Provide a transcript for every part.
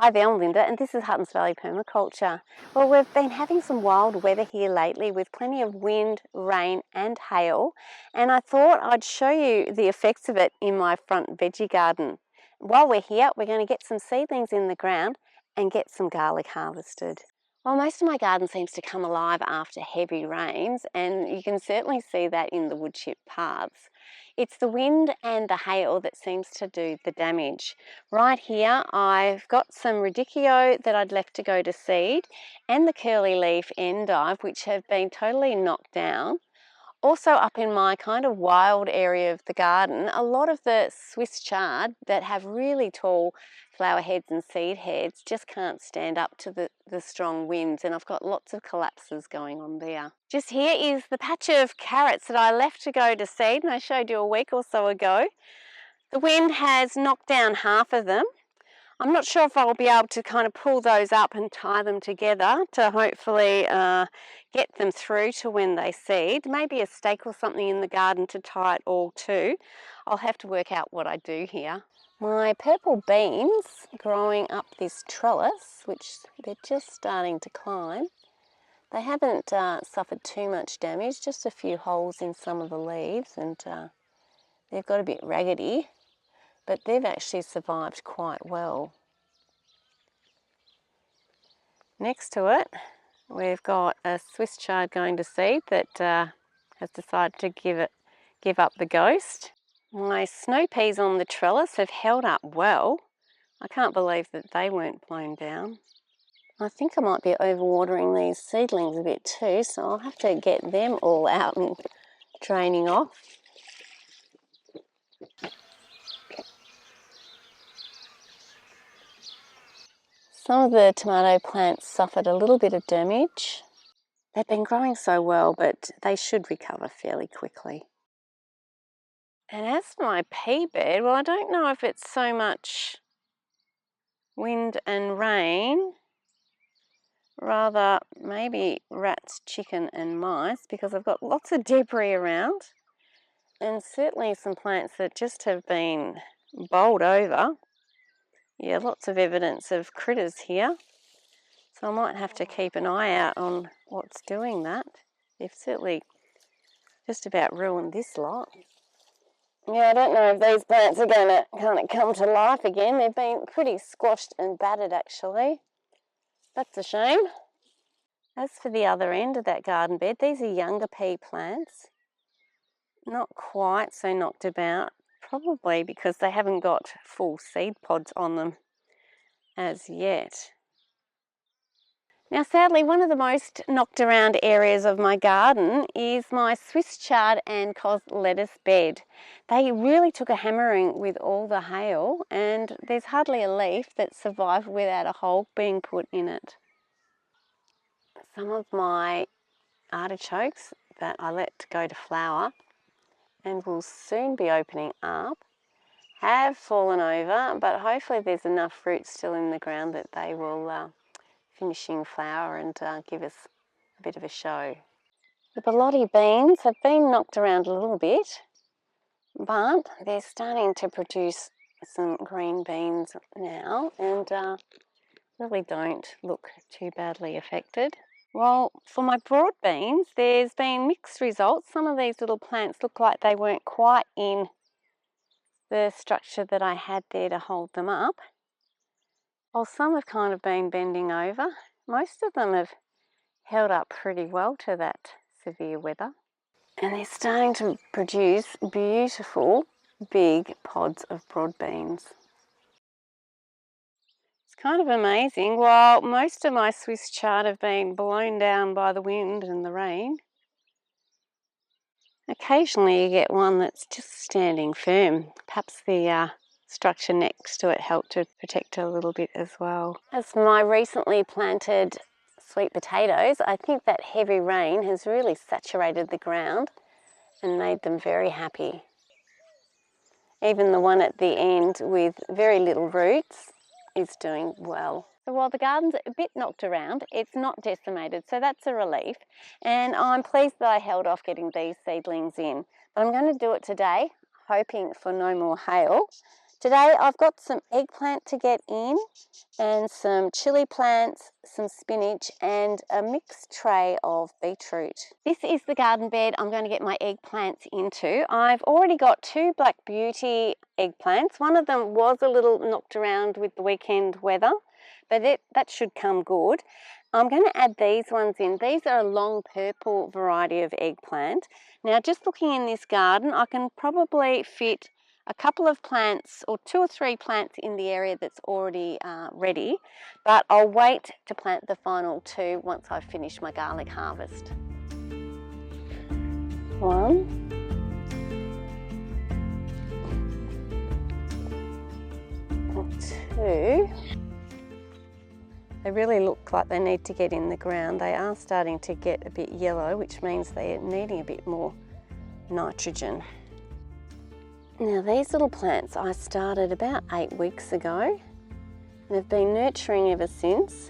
Hi there, I'm Linda and this is Huttons Valley Permaculture. Well, we've been having some wild weather here lately with plenty of wind, rain and hail, and I thought I'd show you the effects of it in my front veggie garden. While we're here, we're going to get some seedlings in the ground and get some garlic harvested. Well, most of my garden seems to come alive after heavy rains, and you can certainly see that in the wood chip paths. It's the wind and the hail that seems to do the damage. Right here I've got some radicchio that I'd left to go to seed and the curly leaf endive, which have been totally knocked down. Also up in my kind of wild area of the garden, a lot of the Swiss chard that have really tall flower heads and seed heads just can't stand up to the strong winds, and I've got lots of collapses going on there. Just here is the patch of carrots that I left to go to seed, and I showed you a week or so ago. The wind has knocked down half of them. I'm not sure if I'll be able to kind of pull those up and tie them together to hopefully get them through to when they seed. Maybe a stake or something in the garden to tie it all to. I'll have to work out what I do here. My purple beans growing up this trellis, which they're just starting to climb. They haven't suffered too much damage, just a few holes in some of the leaves, and they've got a bit raggedy, but they've actually survived quite well. Next to it, we've got a Swiss chard going to seed that has decided to give up the ghost. My snow peas on the trellis have held up well. I can't believe that they weren't blown down. I think I might be overwatering these seedlings a bit too, so I'll have to get them all out and draining off. Some of the tomato plants suffered a little bit of damage. They've been growing so well, but they should recover fairly quickly. And as for my pea bed, well, I don't know if it's so much wind and rain, rather maybe rats, chicken and mice, because I've got lots of debris around and certainly some plants that just have been bowled over. Yeah, lots of evidence of critters here. So I might have to keep an eye out on what's doing that. They've certainly just about ruined this lot. Yeah, I don't know if these plants are going to kind of come to life again. They've been pretty squashed and battered actually. That's a shame. As for the other end of that garden bed, these are younger pea plants. Not quite so knocked about, probably because they haven't got full seed pods on them as yet. Now sadly, one of the most knocked around areas of my garden is my Swiss chard and cos lettuce bed. They really took a hammering with all the hail, and there's hardly a leaf that survived without a hole being put in it. Some of my artichokes that I let go to flower and will soon be opening up have fallen over, but hopefully there's enough fruit still in the ground that they will finishing flower and give us a bit of a show. The Bellotti beans have been knocked around a little bit, but they're starting to produce some green beans now and really don't look too badly affected. Well, for my broad beans, there's been mixed results. Some of these little plants look like they weren't quite in the structure that I had there to hold them up. Well, some have kind of been bending over. Most of them have held up pretty well to that severe weather. And they're starting to produce beautiful big pods of broad beans. It's kind of amazing. While most of my Swiss chard have been blown down by the wind and the rain, occasionally you get one that's just standing firm. Perhaps the structure next to it helped to protect it a little bit as well. As for my recently planted sweet potatoes, I think that heavy rain has really saturated the ground and made them very happy. Even the one at the end with very little roots is doing well. So while the garden's a bit knocked around, it's not decimated, so that's a relief. And I'm pleased that I held off getting these seedlings in. But I'm going to do it today, hoping for no more hail, Today I've got some eggplant to get in and some chili plants, some spinach and a mixed tray of beetroot. This is the garden bed I'm going to get my eggplants into. I've already got 2 Black Beauty eggplants. One of them was a little knocked around with the weekend weather, but that should come good. I'm going to add these ones in. These are a long purple variety of eggplant. Now just looking in this garden, I can probably fit a couple of plants or 2 or 3 plants in the area that's already ready, but I'll wait to plant the final 2 once I've finished my garlic harvest. 1, 2. They really look like they need to get in the ground. They are starting to get a bit yellow, which means they're needing a bit more nitrogen. Now these little plants I started about 8 weeks ago and have been nurturing ever since,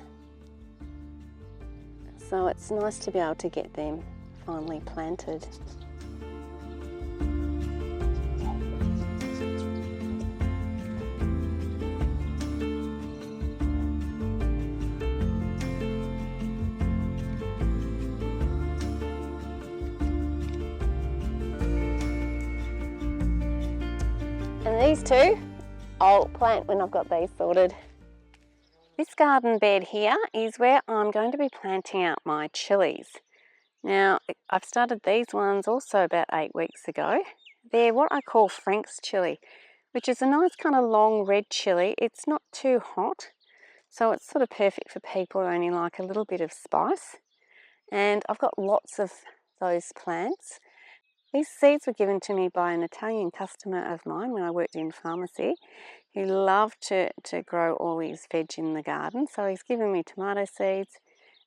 so it's nice to be able to get them finally planted. And these 2 I'll plant when I've got these sorted. This garden bed here is where I'm going to be planting out my chilies. Now I've started these ones also about 8 weeks ago. They're what I call Frank's chili, which is a nice kind of long red chili. It's not too hot, so it's sort of perfect for people who only like a little bit of spice. And I've got lots of those plants. These seeds were given to me by an Italian customer of mine when I worked in pharmacy. He loved to grow all his veg in the garden, so he's given me tomato seeds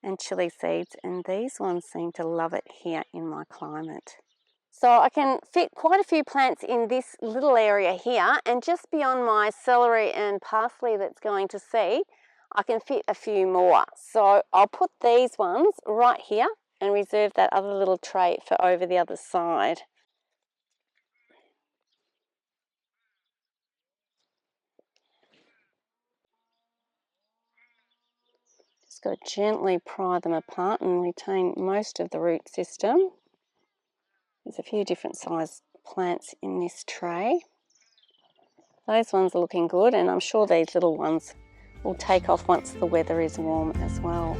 and chili seeds, and these ones seem to love it here in my climate. So I can fit quite a few plants in this little area here, and just beyond my celery and parsley that's going to seed, I can fit a few more. So I'll put these ones right here and reserve that other little tray for over the other side. Just got to gently pry them apart and retain most of the root system. There's a few different sized plants in this tray. Those ones are looking good, and I'm sure these little ones will take off once the weather is warm as well.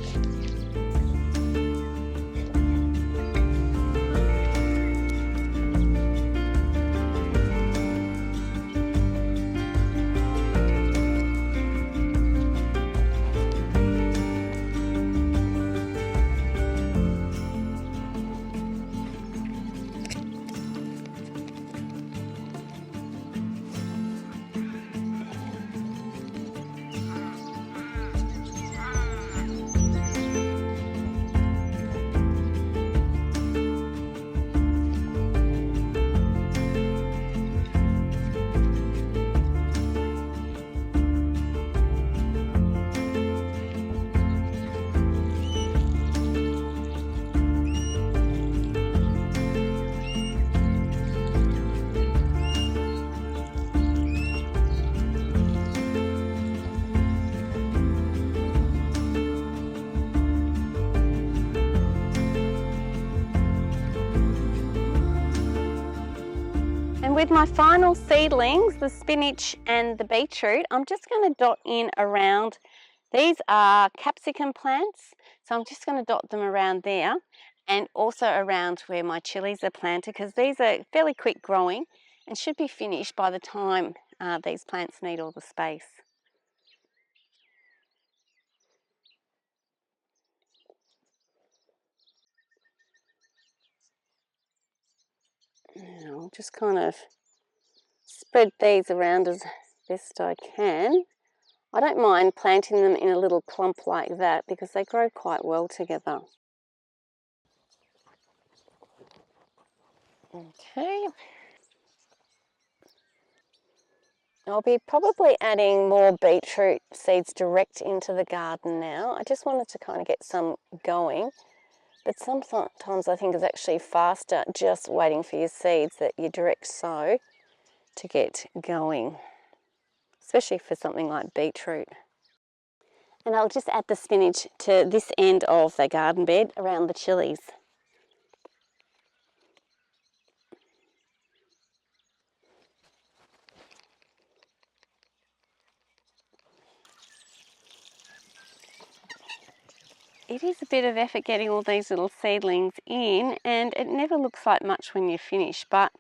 With my final seedlings, the spinach and the beetroot, I'm just going to dot in around. These are capsicum plants, so I'm just going to dot them around there and also around where my chilies are planted, because these are fairly quick growing and should be finished by the time these plants need all the space. Now I'll just kind of spread these around as best I can. I don't mind planting them in a little clump like that because they grow quite well together. Okay. I'll be probably adding more beetroot seeds direct into the garden now. I just wanted to kind of get some going, but sometimes I think it's actually faster just waiting for your seeds that you direct sow to get going. especially for something like beetroot. And I'll just add the spinach to this end of the garden bed around the chilies. It is a bit of effort getting all these little seedlings in, and it never looks like much when you finish, but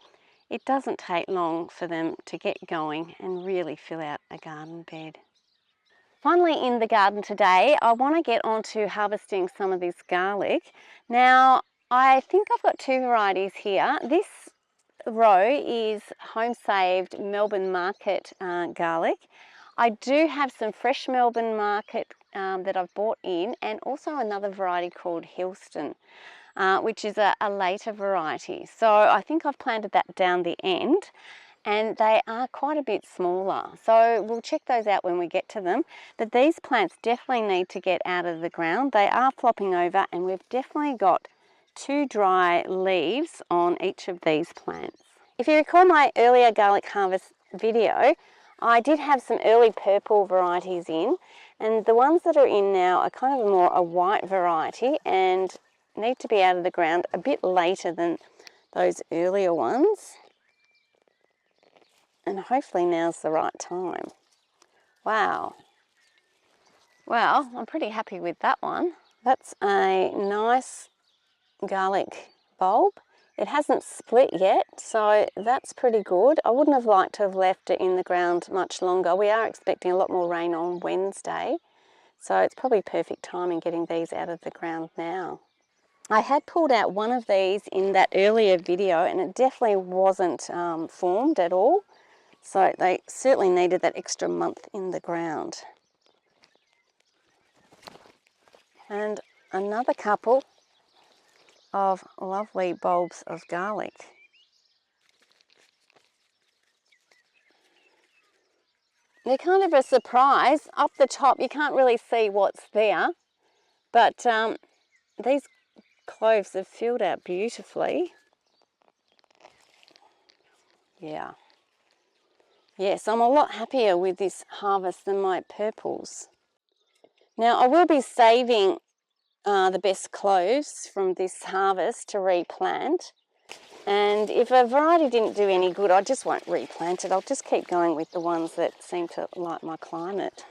it doesn't take long for them to get going and really fill out a garden bed. Finally, in the garden today, I want to get on to harvesting some of this garlic. Now, I think I've got two varieties here. This row is home-saved Melbourne Market garlic. I do have some fresh Melbourne Market that I've bought in, and also another variety called Hillston, which is a later variety. So I think I've planted that down the end, and they are quite a bit smaller. So we'll check those out when we get to them. But these plants definitely need to get out of the ground. They are flopping over, and we've definitely got 2 dry leaves on each of these plants. If you recall my earlier garlic harvest video, I did have some early purple varieties in, and the ones that are in now are kind of a white variety and need to be out of the ground a bit later than those earlier ones. And hopefully now's the right time. Wow. Well, I'm pretty happy with that one. That's a nice garlic bulb. It hasn't split yet, so that's pretty good. I wouldn't have liked to have left it in the ground much longer. We are expecting a lot more rain on Wednesday, so it's probably perfect timing getting these out of the ground now. I had pulled out one of these in that earlier video, and it definitely wasn't formed at all. So they certainly needed that extra month in the ground. And another couple of lovely bulbs of garlic. They're kind of a surprise. Up the top you can't really see what's there, but these cloves have filled out beautifully. Yeah. Yes, I'm a lot happier with this harvest than my purples. Now I will be saving the best cloves from this harvest to replant, and if a variety didn't do any good, I just won't replant it. I'll just keep going with the ones that seem to like my climate.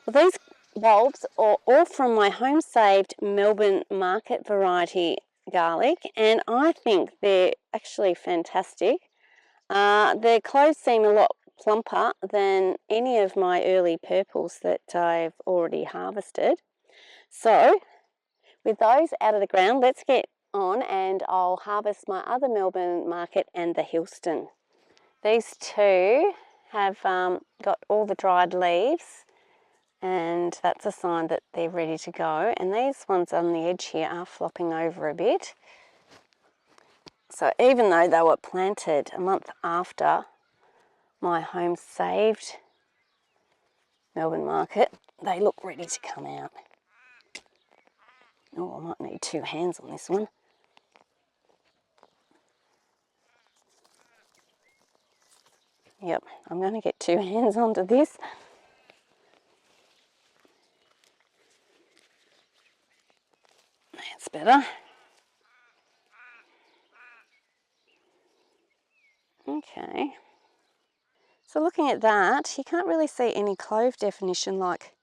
Well, these bulbs are all from my home-saved Melbourne Market variety garlic, and I think they're actually fantastic. The cloves seem a lot plumper than any of my early purples that I've already harvested. So with those out of the ground, let's get on and I'll harvest my other Melbourne Market and the Hillston. These two have got all the dried leaves, and that's a sign that they're ready to go. And these ones on the edge here are flopping over a bit. So even though they were planted a month after my home saved Melbourne Market, they look ready to come out. Oh, I might need 2 hands on this one. Yep, I'm going to get 2 hands onto this. That's better. Okay. So looking at that, you can't really see any clove definition like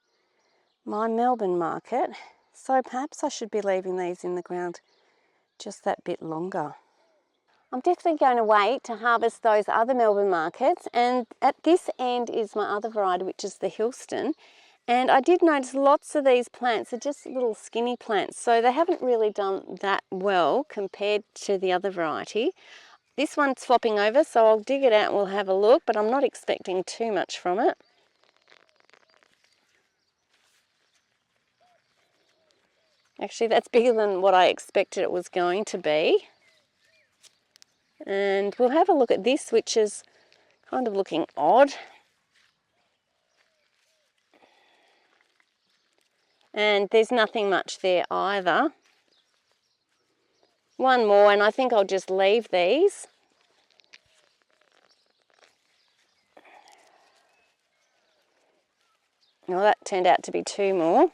my Melbourne Market. So perhaps I should be leaving these in the ground just that bit longer. I'm definitely going to wait to harvest those other Melbourne Markets, and at this end is my other variety, which is the Hillston. And I did notice lots of these plants are just little skinny plants, so they haven't really done that well compared to the other variety. This one's flopping over, so I'll dig it out and we'll have a look, but I'm not expecting too much from it. Actually, that's bigger than what I expected it was going to be. And we'll have a look at this, which is kind of looking odd. And there's nothing much there either. One more, and I think I'll just leave these. Well, that turned out to be two more.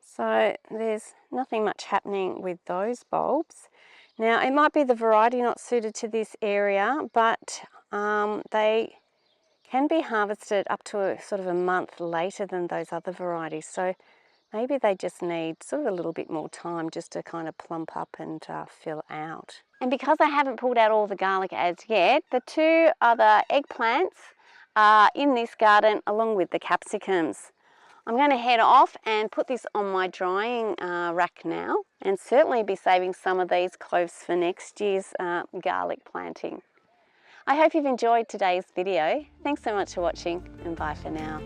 So there's nothing much happening with those bulbs. Now, it might be the variety not suited to this area, but they can be harvested up to a month later than those other varieties. So maybe they just need sort of a little bit more time just to kind of plump up and fill out. And because I haven't pulled out all the garlic as yet, the two other eggplants are in this garden along with the capsicums. I'm going to head off and put this on my drying rack now, and certainly be saving some of these cloves for next year's garlic planting. I hope you've enjoyed today's video. Thanks so much for watching, and bye for now.